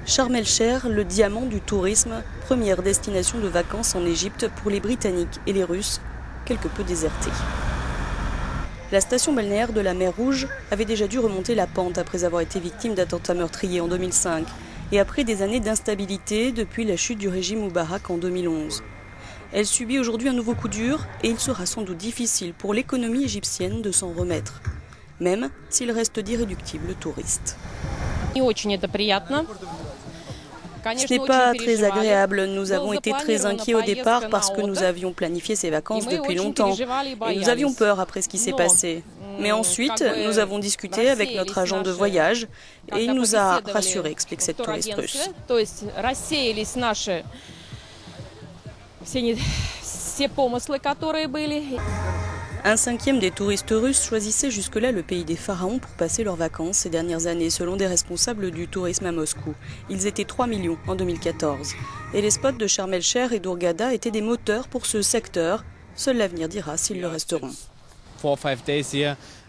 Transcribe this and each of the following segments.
Sharm el-Sheikh, le diamant du tourisme, première destination de vacances en Égypte pour les Britanniques et les Russes, quelque peu désertée. La station balnéaire de la mer Rouge avait déjà dû remonter la pente après avoir été victime d'attentats meurtriers en 2005 et après des années d'instabilité depuis la chute du régime Moubarak en 2011. Elle subit aujourd'hui un nouveau coup dur et il sera sans doute difficile pour l'économie égyptienne de s'en remettre, même s'il reste d'irréductibles touristes. Ce n'est pas très agréable. Nous avons été très inquiets au départ parce que nous avions planifié ces vacances depuis longtemps. Et nous avions peur après ce qui s'est passé. Mais ensuite, nous avons discuté avec notre agent de voyage et il nous a rassurés, explique cette touriste russe. Un cinquième des touristes russes choisissaient jusque-là le pays des pharaons pour passer leurs vacances ces dernières années, selon des responsables du tourisme à Moscou. Ils étaient 3 millions en 2014. Et les spots de Sharm el-Sheikh et d'Hurghada étaient des moteurs pour ce secteur. Seul l'avenir dira s'ils le resteront.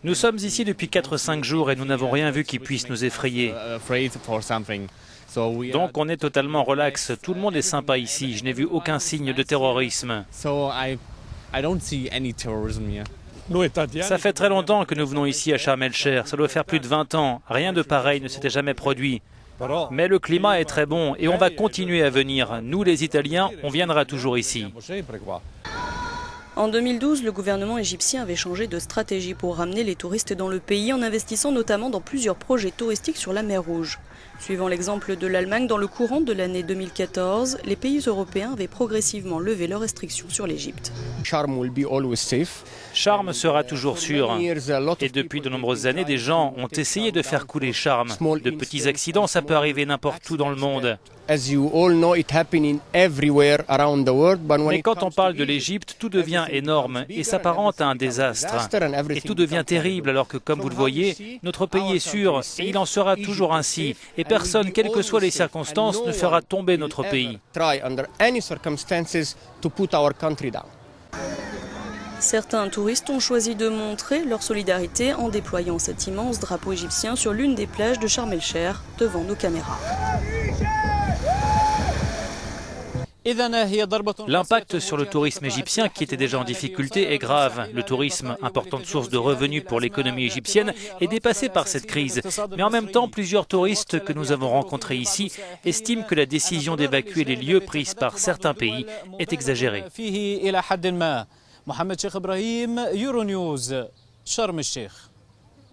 Nous sommes ici depuis 4-5 jours et nous n'avons rien vu qui puisse nous effrayer. Donc on est totalement relax. Tout le monde est sympa ici. Je n'ai vu aucun signe de terrorisme. Ça fait très longtemps que nous venons ici à Sharm el-Sheikh. Ça doit faire plus de 20 ans. Rien de pareil ne s'était jamais produit. Mais le climat est très bon et on va continuer à venir. Nous, les Italiens, on viendra toujours ici. En 2012, le gouvernement égyptien avait changé de stratégie pour ramener les touristes dans le pays en investissant notamment dans plusieurs projets touristiques sur la mer Rouge. Suivant l'exemple de l'Allemagne, dans le courant de l'année 2014, les pays européens avaient progressivement levé leurs restrictions sur l'Égypte. Sharm sera toujours sûr. Et depuis de nombreuses années, des gens ont essayé de faire couler Sharm. De petits accidents, ça peut arriver n'importe où dans le monde. Mais quand on parle de l'Égypte, tout devient énorme et s'apparente à un désastre. Et tout devient terrible alors que, comme vous le voyez, notre pays est sûr et il en sera toujours ainsi. Et personne, quelles que soient les circonstances, ne fera tomber notre pays. Certains touristes ont choisi de montrer leur solidarité en déployant cet immense drapeau égyptien sur l'une des plages de Sharm el-Sheikh devant nos caméras. L'impact sur le tourisme égyptien, qui était déjà en difficulté, est grave. Le tourisme, importante source de revenus pour l'économie égyptienne, est dépassé par cette crise. Mais en même temps, plusieurs touristes que nous avons rencontrés ici estiment que la décision d'évacuer les lieux prise par certains pays est exagérée. Mohamed Cheikh Ibrahim, Euronews, Sharm el-Sheikh.